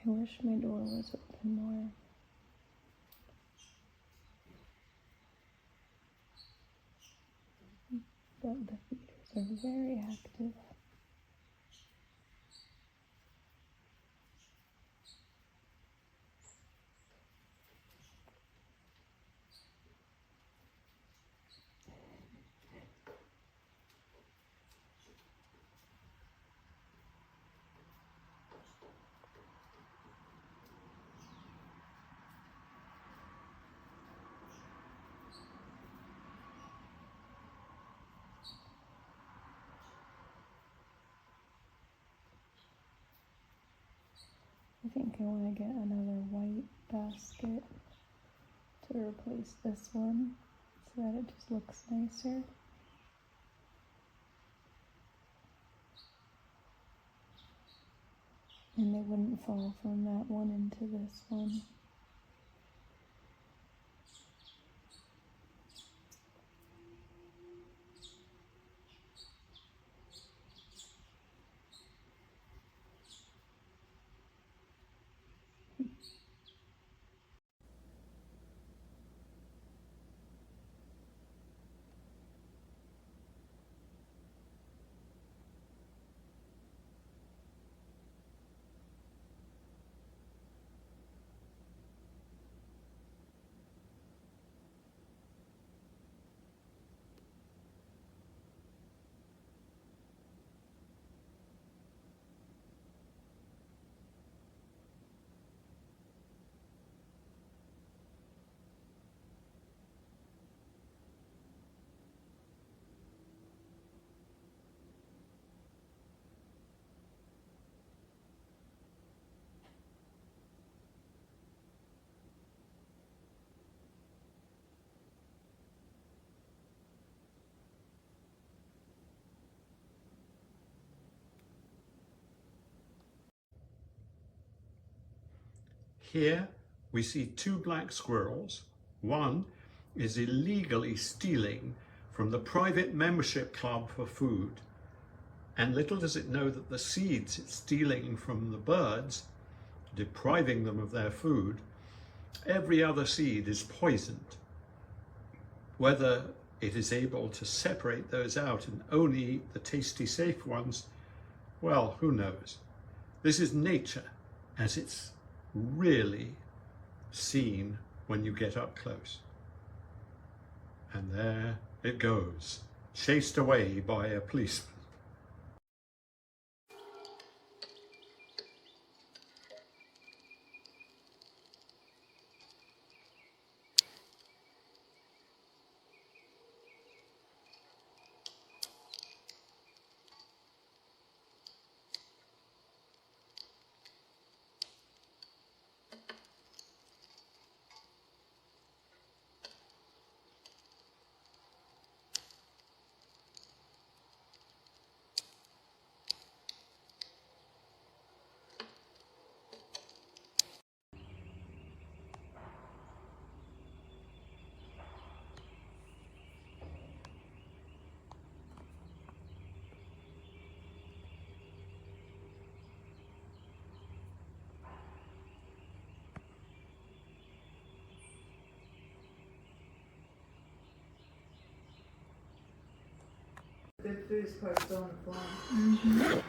I wish my door was open more. But the feeders are very active. I think I want to get another white basket to replace this one so that it just looks nicer. And they wouldn't fall from that one into this one. Here we see two black squirrels. One is illegally stealing from the private membership club for food. And little does it know that the seeds it's stealing from the birds, depriving them of their food, every other seed is poisoned. Whether it is able to separate those out and only eat the tasty, safe ones, well, who knows? This is nature as it's really seen when you get up close. And there it goes, chased away by a policeman. Good food is part still on the floor.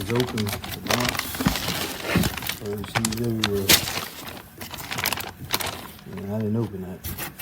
is open. He's everywhere. Yeah, I didn't open that.